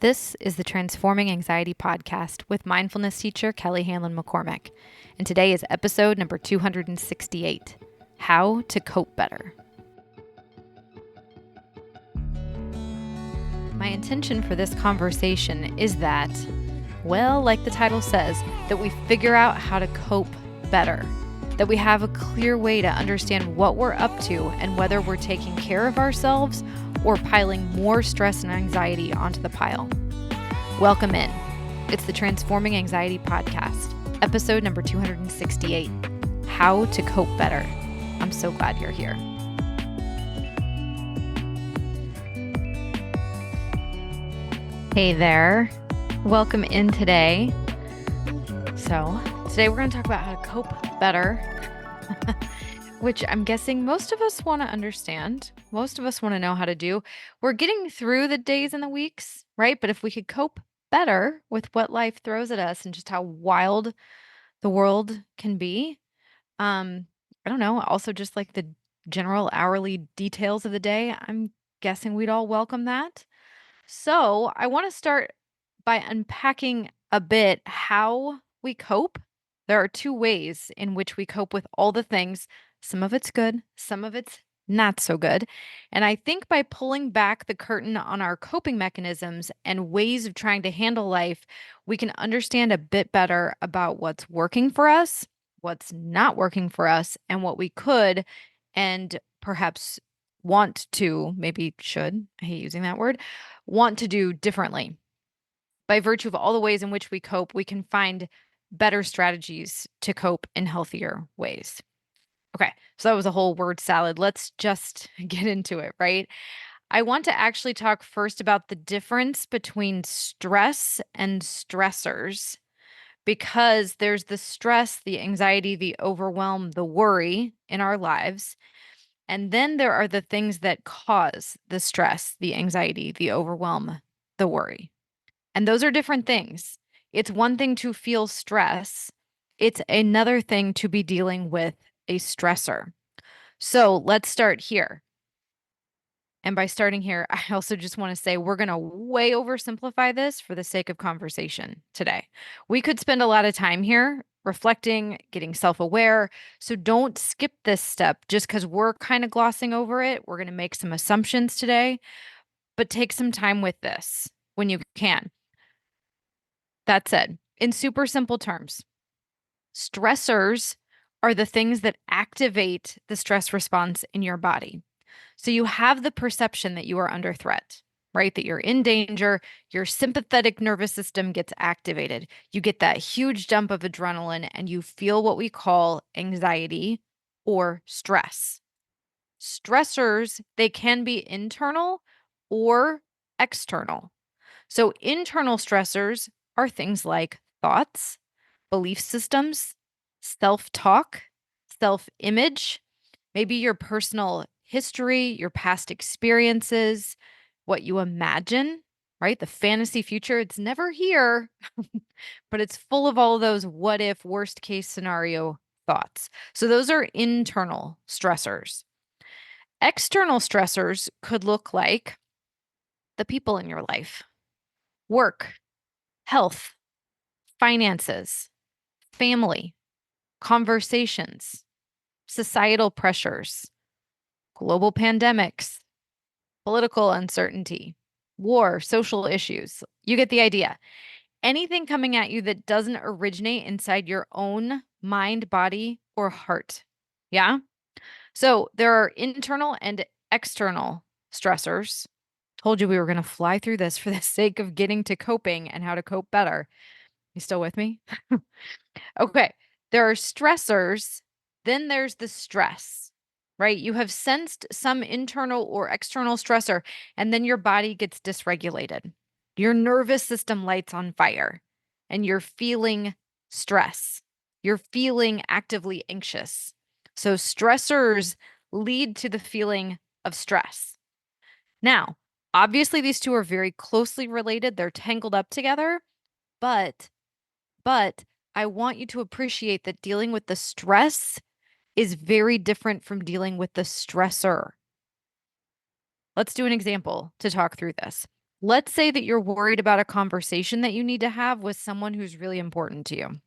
This is the Transforming Anxiety podcast with mindfulness teacher Kelly Hanlon McCormick. And today is episode number 268, How to Cope Better. My intention for this conversation is that, well, like the title says, that we figure out how to cope better, that we have a clear way to understand what we're up to and whether we're taking care of ourselves or piling more stress and anxiety onto the pile. Welcome in. It's the Transforming Anxiety podcast, episode number 268, How to Cope Better. I'm so glad you're here. Hey there. Welcome in today. So today we're going to talk about how to cope better, which I'm guessing most of us want to understand. Most of us want to know how to do. We're getting through the days and the weeks, right? But if we could cope better with what life throws at us and just how wild the world can be, I don't know, also just like the general hourly details of the day, I'm guessing we'd all welcome that. So I want to start by unpacking a bit how we cope. There are two ways in which we cope with all the things. Some of it's good, some of it's not so good. And I think by pulling back the curtain on our coping mechanisms and ways of trying to handle life, we can understand a bit better about what's working for us, what's not working for us, and what we could and perhaps want to, maybe should, I hate using that word, want to do differently. By virtue of all the ways in which we cope, we can find better strategies to cope in healthier ways. Okay, so that was a whole word salad. Let's just get into it, right? I want to actually talk first about the difference between stress and stressors, because there's the stress, the anxiety, the overwhelm, the worry in our lives. And then there are the things that cause the stress, the anxiety, the overwhelm, the worry. And those are different things. It's one thing to feel stress, it's another thing to be dealing with a stressor. So let's start here. And by starting here, I also just want to say we're going to way oversimplify this for the sake of conversation today. We could spend a lot of time here reflecting, getting self aware. So don't skip this step just because we're kind of glossing over it. We're going to make some assumptions today, but take some time with this when you can. That said, in super simple terms, stressors are the things that activate the stress response in your body. So you have the perception that you are under threat, right? That you're in danger. Your sympathetic nervous system gets activated. You get that huge dump of adrenaline and you feel what we call anxiety or stress. Stressors, they can be internal or external. So internal stressors are things like thoughts, belief systems, self-talk, self-image, maybe your personal history, your past experiences, what you imagine, right? The fantasy future, it's never here, but it's full of all those what if, worst case scenario thoughts. So those are internal stressors. External stressors could look like the people in your life, work, health, finances, family, conversations, societal pressures, global pandemics, political uncertainty, war, social issues. You get the idea. Anything coming at you that doesn't originate inside your own mind, body, or heart. Yeah? So there are internal and external stressors. Told you we were going to fly through this for the sake of getting to coping and how to cope better. You still with me? Okay. There are stressors, then there's the stress, right? You have sensed some internal or external stressor, and then your body gets dysregulated. Your nervous system lights on fire, and you're feeling stress. You're feeling actively anxious. So, stressors lead to the feeling of stress. Now, obviously, these two are very closely related, they're tangled up together, but I want you to appreciate that dealing with the stress is very different from dealing with the stressor. Let's do an example to talk through this. Let's say that you're worried about a conversation that you need to have with someone who's really important to you.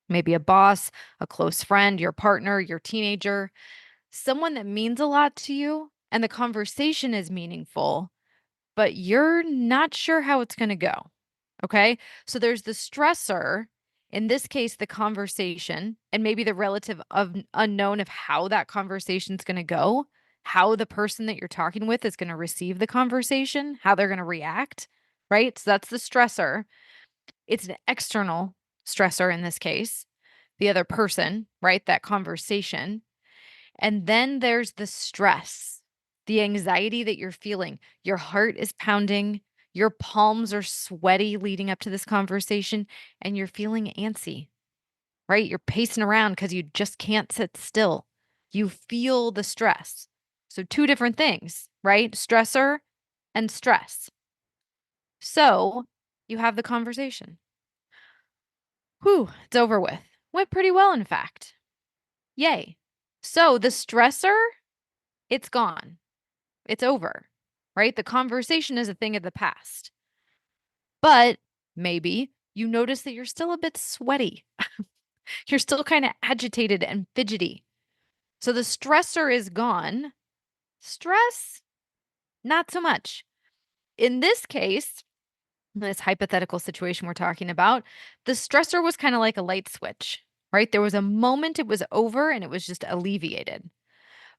Maybe a boss, a close friend, your partner, your teenager, someone that means a lot to you, and the conversation is meaningful, but you're not sure how it's going to go. Okay. So there's the stressor, in this case, the conversation, and maybe the relative of unknown of how that conversation's going to go, how the person that you're talking with is going to receive the conversation, how they're going to react. Right. So that's the stressor. It's an external stressor in this case, the other person, right? That conversation. And then there's the stress, the anxiety that you're feeling. Your heart is pounding, your palms are sweaty leading up to this conversation, and you're feeling antsy, right? You're pacing around because you just can't sit still. You feel the stress. So, two different things, right? Stressor and stress. So, you have the conversation. Whew, it's over with. Went pretty well, in fact. Yay. So, the stressor, it's gone. It's over, right? The conversation is a thing of the past. But maybe you notice that you're still a bit sweaty. You're still kind of agitated and fidgety. So the stressor is gone. Stress, not so much. In this case, this hypothetical situation we're talking about, the stressor was kind of like a light switch, right? There was a moment it was over and it was just alleviated.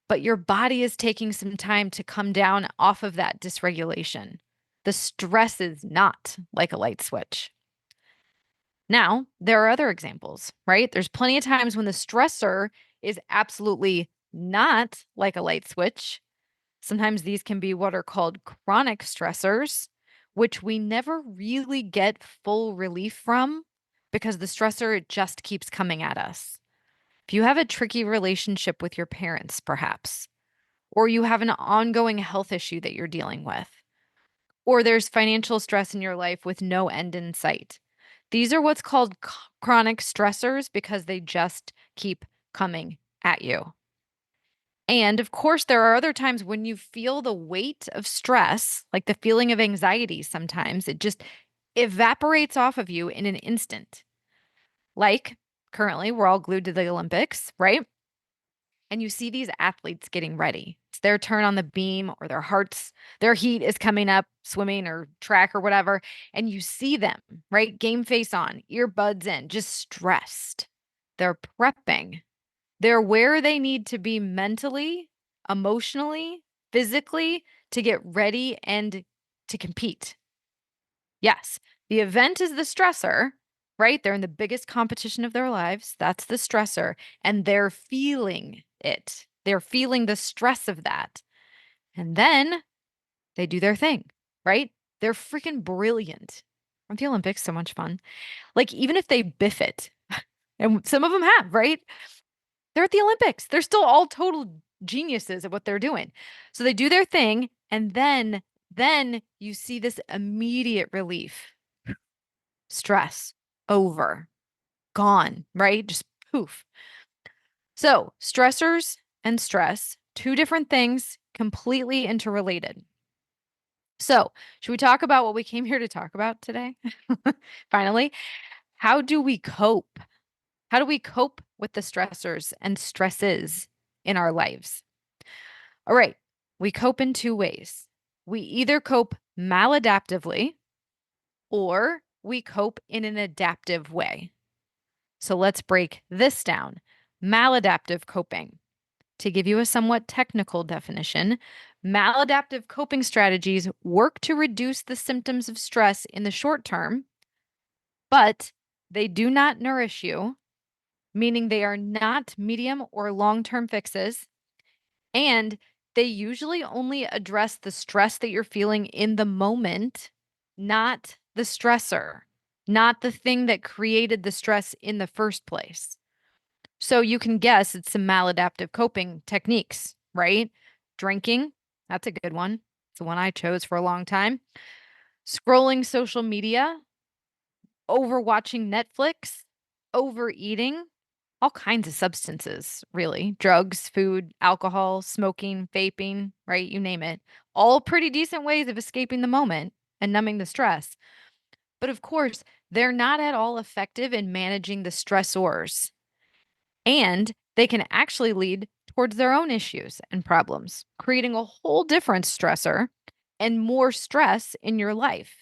But your body is taking some time to come down off of that dysregulation. The stress is not like a light switch. Now, there are other examples, right? There's plenty of times when the stressor is absolutely not like a light switch. Sometimes these can be what are called chronic stressors, which we never really get full relief from because the stressor it just keeps coming at us. If you have a tricky relationship with your parents, perhaps, or you have an ongoing health issue that you're dealing with, or there's financial stress in your life with no end in sight. These are what's called chronic stressors because they just keep coming at you. And of course, there are other times when you feel the weight of stress, like the feeling of anxiety sometimes, it just evaporates off of you in an instant. Like currently, we're all glued to the Olympics, right? And you see these athletes getting ready. It's their turn on the beam or their heat is coming up, swimming or track or whatever. And you see them, right? Game face on, earbuds in, just stressed. They're prepping. They're where they need to be mentally, emotionally, physically to get ready and to compete. Yes, the event is the stressor, right? They're in the biggest competition of their lives. That's the stressor. And they're feeling it. They're feeling the stress of that. And then they do their thing, right? They're freaking brilliant. Aren't the Olympics so much fun? Like, even if they biff it, and some of them have, right? They're at the Olympics. They're still all total geniuses at what they're doing. So they do their thing. And then you see this immediate relief. Stress over, gone, right? Just poof. So, stressors and stress, two different things, completely interrelated. So, should we talk about what we came here to talk about today? Finally, how do we cope? How do we cope with the stressors and stresses in our lives? All right, we cope in two ways. We either cope maladaptively or we cope in an adaptive way. So let's break this down. Maladaptive coping. To give you a somewhat technical definition, maladaptive coping strategies work to reduce the symptoms of stress in the short term, but they do not nourish you, meaning they are not medium or long term fixes. And they usually only address the stress that you're feeling in the moment, not the stressor, not the thing that created the stress in the first place. So you can guess it's some maladaptive coping techniques, right? Drinking, that's a good one. It's the one I chose for a long time. Scrolling social media, overwatching Netflix, overeating, all kinds of substances, really. Drugs, food, alcohol, smoking, vaping, right? You name it. All pretty decent ways of escaping the moment. and numbing the stress. But of course, they're not at all effective in managing the stressors, and they can actually lead towards their own issues and problems, creating a whole different stressor and more stress in your life.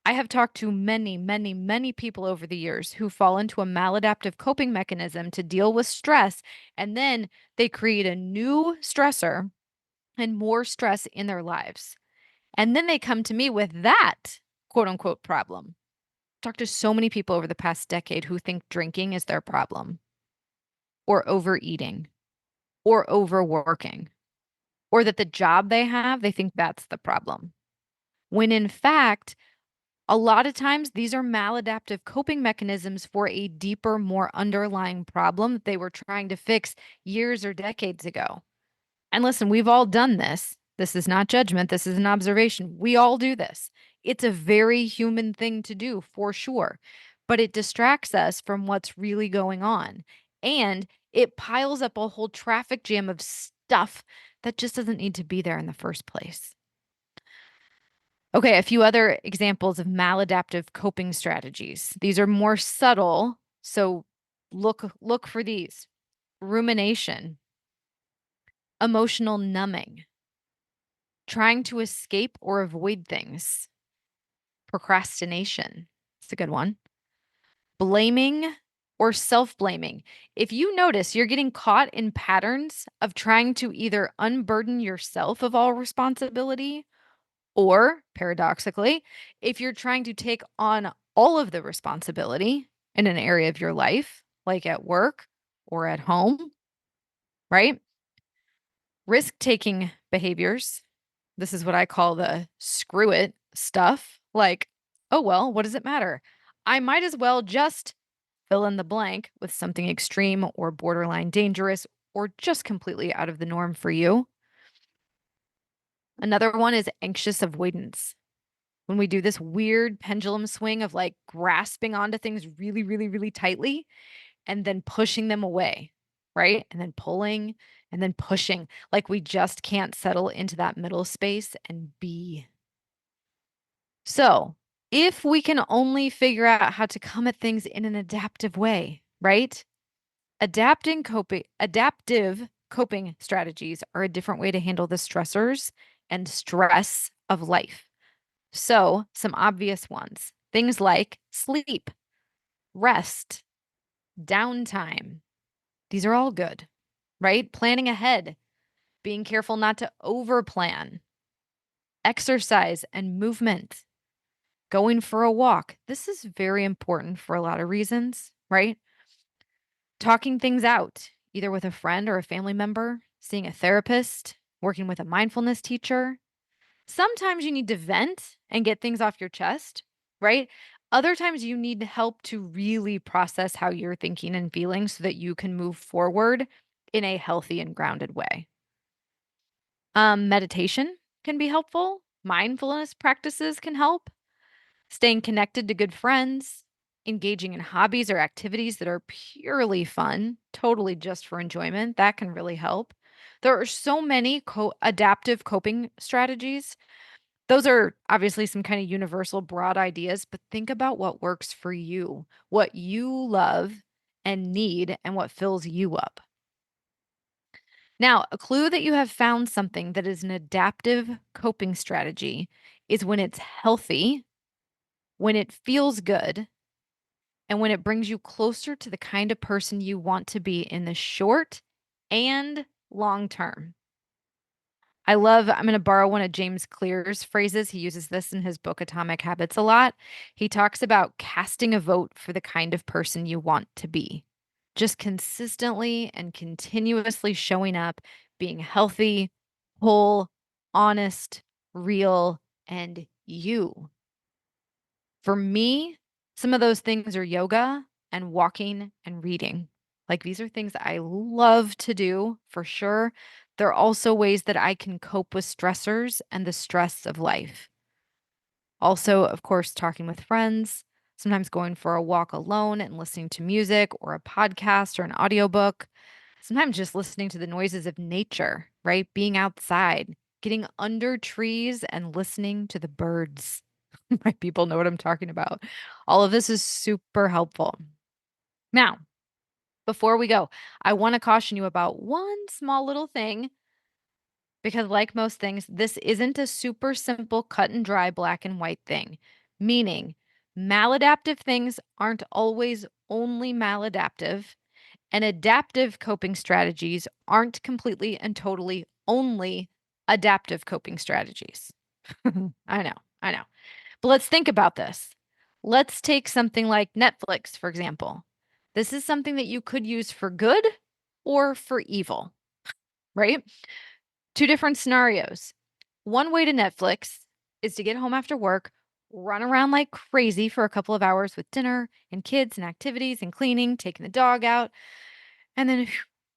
I have talked to many, many, many people over the years who fall into a maladaptive coping mechanism to deal with stress, and then they create a new stressor and more stress in their lives. And then they come to me with that quote unquote problem. I've talked to so many people over the past decade who think drinking is their problem, or overeating, or overworking, or that the job they have, they think that's the problem. When in fact, a lot of times, these are maladaptive coping mechanisms for a deeper, more underlying problem that they were trying to fix years or decades ago. And listen, we've all done this. This is not judgment. This is an observation. We all do this. It's a very human thing to do for sure, but it distracts us from what's really going on. And it piles up a whole traffic jam of stuff that just doesn't need to be there in the first place. Okay, a few other examples of maladaptive coping strategies. These are more subtle, so look for these. Rumination, emotional numbing, trying to escape or avoid things, procrastination. It's a good one. Blaming or self-blaming. If you notice you're getting caught in patterns of trying to either unburden yourself of all responsibility, or paradoxically, if you're trying to take on all of the responsibility in an area of your life, like at work or at home, right? Risk taking behaviors. This is what I call the screw it stuff. Like, oh, well, what does it matter? I might as well just fill in the blank with something extreme or borderline dangerous or just completely out of the norm for you. Another one is anxious avoidance. When we do this weird pendulum swing of like grasping onto things really, really, really tightly and then pushing them away, right? And then pulling and then pushing, like we just can't settle into that middle space and be. So, if we can only figure out how to come at things in an adaptive way, right? Adaptive coping strategies are a different way to handle the stressors and stress of life. So, some obvious ones, things like sleep, rest, downtime. These are all good, right? Planning ahead, being careful not to overplan, exercise and movement, going for a walk. This is very important for a lot of reasons, right? Talking things out, either with a friend or a family member, seeing a therapist, working with a mindfulness teacher. Sometimes you need to vent and get things off your chest, right? Other times you need help to really process how you're thinking and feeling so that you can move forward in a healthy and grounded way. Meditation can be helpful. Mindfulness practices can help. Staying connected to good friends, engaging in hobbies or activities that are purely fun, totally just for enjoyment, that can really help. There are so many adaptive coping strategies. Those are obviously some kind of universal broad ideas, but think about what works for you, what you love and need, and what fills you up. Now, a clue that you have found something that is an adaptive coping strategy is when it's healthy, when it feels good, and when it brings you closer to the kind of person you want to be in the short and long term. I'm going to borrow one of James Clear's phrases. He uses this in his book, Atomic Habits, a lot. He talks about casting a vote for the kind of person you want to be. Just consistently and continuously showing up, being healthy, whole, honest, real, and you. For me, some of those things are yoga and walking and reading. Like these are things I love to do for sure. They're also ways that I can cope with stressors and the stress of life. Also, of course, talking with friends, sometimes going for a walk alone and listening to music or a podcast or an audiobook. Sometimes just listening to the noises of nature, right? Being outside, getting under trees and listening to the birds. My people know what I'm talking about. All of this is super helpful. Now, before we go, I want to caution you about one small little thing because, like most things, this isn't a super simple, cut and dry, black and white thing, meaning maladaptive things aren't always only maladaptive, and adaptive coping strategies aren't completely and totally only adaptive coping strategies. I know, I know. But let's think about this. Let's take something like Netflix, for example. This is something that you could use for good or for evil, right? Two different scenarios. One way to Netflix is to get home after work, run around like crazy for a couple of hours with dinner and kids and activities and cleaning, taking the dog out, and then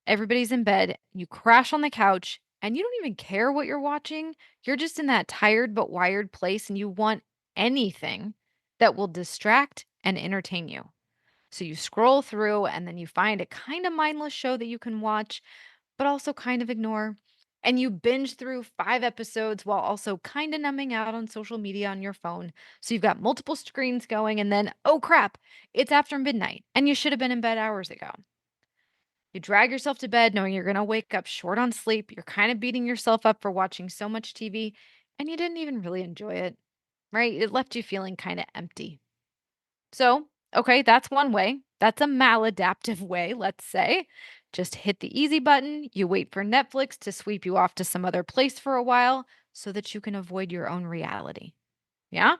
everybody's in bed. You crash on the couch and you don't even care what you're watching. You're just in that tired but wired place and you want anything that will distract and entertain you. So you scroll through and then you find a kind of mindless show that you can watch, but also kind of ignore. And you binge through 5 episodes while also kind of numbing out on social media on your phone. So you've got multiple screens going, and then, oh crap, it's after midnight and you should have been in bed hours ago. You drag yourself to bed knowing you're going to wake up short on sleep. You're kind of beating yourself up for watching so much TV, and you didn't even really enjoy it, right? It left you feeling kind of empty. So, okay, that's one way. That's a maladaptive way, let's say. Just hit the easy button. You wait for Netflix to sweep you off to some other place for a while so that you can avoid your own reality. Yeah?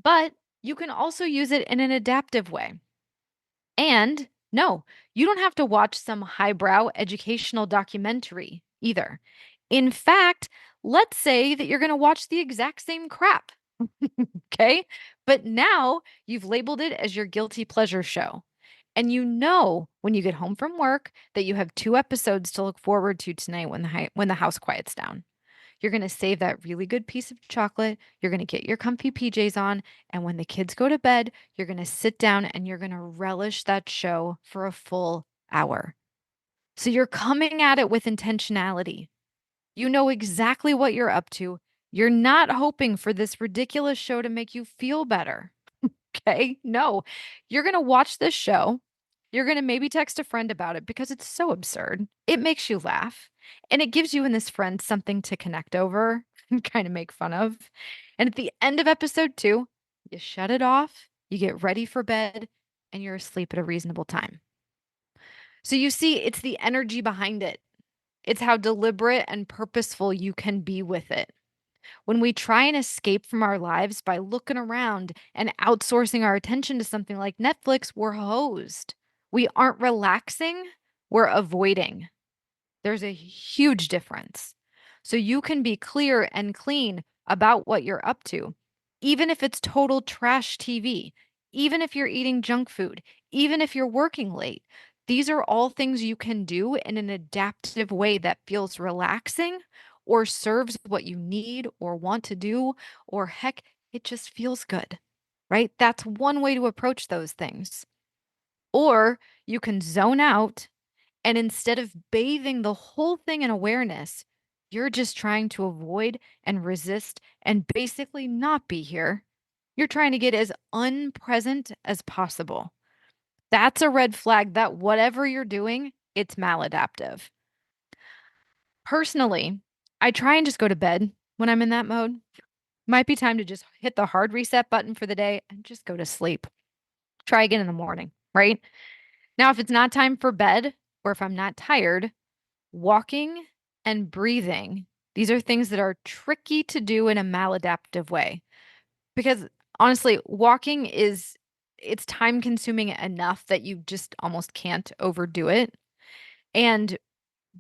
But you can also use it in an adaptive way. And no, you don't have to watch some highbrow educational documentary either. In fact, let's say that you're going to watch the exact same crap. Okay. But now you've labeled it as your guilty pleasure show. And you know when you get home from work that you have 2 episodes to look forward to tonight when the house quiets down. You're going to save that really good piece of chocolate. You're going to get your comfy PJs on. And when the kids go to bed, you're going to sit down and you're going to relish that show for a full hour. So you're coming at it with intentionality. You know exactly what you're up to. You're not hoping for this ridiculous show to make you feel better. Okay. No, you're going to watch this show. You're going to maybe text a friend about it because it's so absurd. It makes you laugh and it gives you and this friend something to connect over and kind of make fun of. And at the end of episode 2, you shut it off, you get ready for bed, and you're asleep at a reasonable time. So you see, it's the energy behind it. It's how deliberate and purposeful you can be with it. When we try and escape from our lives by looking around and outsourcing our attention to something like Netflix, we're hosed. We aren't relaxing, we're avoiding. There's a huge difference. So you can be clear and clean about what you're up to, even if it's total trash TV, even if you're eating junk food, even if you're working late. These are all things you can do in an adaptive way that feels relaxing or serves what you need or want to do, or heck, it just feels good, right? That's one way to approach those things. Or you can zone out and instead of bathing the whole thing in awareness, you're just trying to avoid and resist and basically not be here. You're trying to get as unpresent as possible. That's a red flag that whatever you're doing, it's maladaptive. Personally, I try and just go to bed when I'm in that mode. Might be time to just hit the hard reset button for the day and just go to sleep. Try again in the morning, right? Now, if it's not time for bed or if I'm not tired, walking and breathing, these are things that are tricky to do in a maladaptive way because honestly, walking is it's time consuming enough that you just almost can't overdo it. And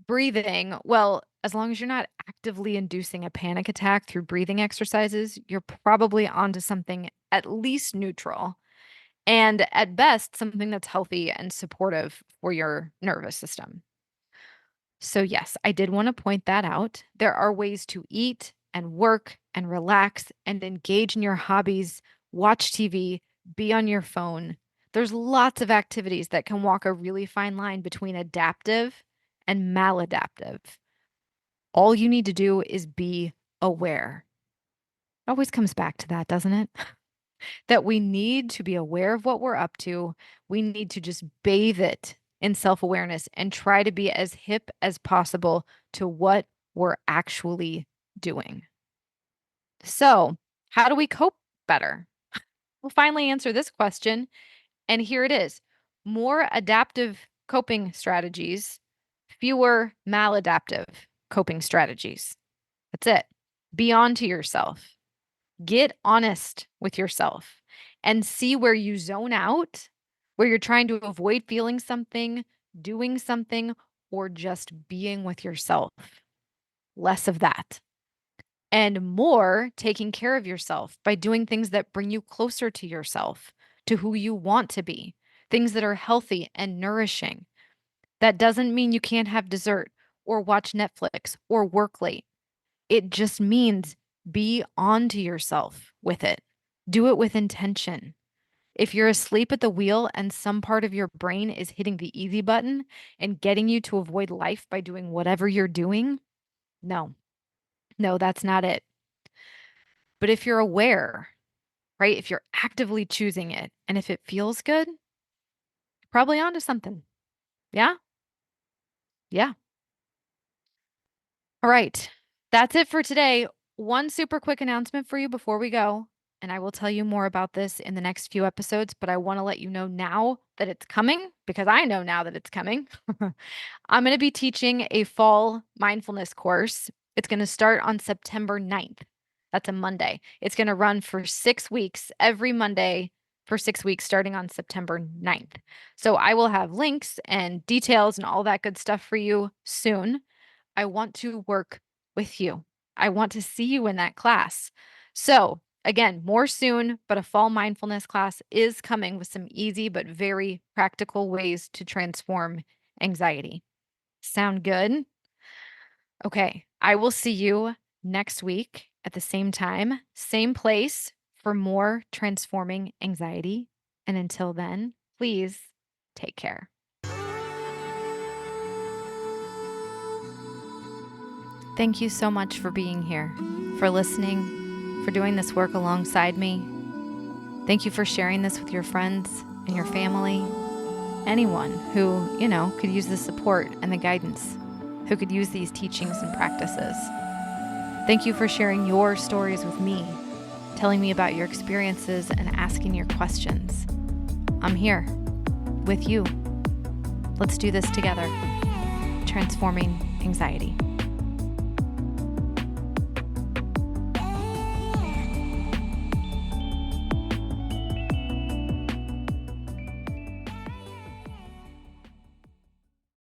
breathing, well, as long as you're not actively inducing a panic attack through breathing exercises, you're probably onto something at least neutral. And at best, something that's healthy and supportive for your nervous system. So, yes, I did want to point that out. There are ways to eat and work and relax and engage in your hobbies, watch TV, be on your phone. There's lots of activities that can walk a really fine line between adaptive and maladaptive. All you need to do is be aware. It always comes back to that, doesn't it? That we need to be aware of what we're up to. We need to just bathe it in self awareness and try to be as hip as possible to what we're actually doing. So, how do we cope better? We'll finally answer this question. And here it is: more adaptive coping strategies, fewer maladaptive coping strategies. That's it. Be on to yourself. Get honest with yourself and see where you zone out, where you're trying to avoid feeling something, doing something, or just being with yourself. Less of that. And more taking care of yourself by doing things that bring you closer to yourself, to who you want to be, things that are healthy and nourishing. That doesn't mean you can't have dessert or watch Netflix or work late. It just means be on to yourself with it. Do it with intention. If you're asleep at the wheel and some part of your brain is hitting the easy button and getting you to avoid life by doing whatever you're doing, no, no, that's not it. But if you're aware, right? If you're actively choosing it and if it feels good, probably onto something. Yeah. Yeah. All right. That's it for today. One super quick announcement for you before we go. And I will tell you more about this in the next few episodes, but I want to let you know now that it's coming because I know now that it's coming. I'm going to be teaching a fall mindfulness course. It's going to start on September 9th. That's a Monday. It's going to run for 6 weeks, every Monday for 6 weeks, starting on September 9th. So I will have links and details and all that good stuff for you soon. I want to work with you. I want to see you in that class. So, again, more soon, but a fall mindfulness class is coming with some easy but very practical ways to transform anxiety. Sound good? Okay, I will see you next week at the same time, same place for more transforming anxiety. And until then, please take care. Thank you so much for being here, for listening, for doing this work alongside me. Thank you for sharing this with your friends and your family, anyone who, could use the support and the guidance, who could use these teachings and practices. Thank you for sharing your stories with me, telling me about your experiences and asking your questions. I'm here with you. Let's do this together, transforming anxiety.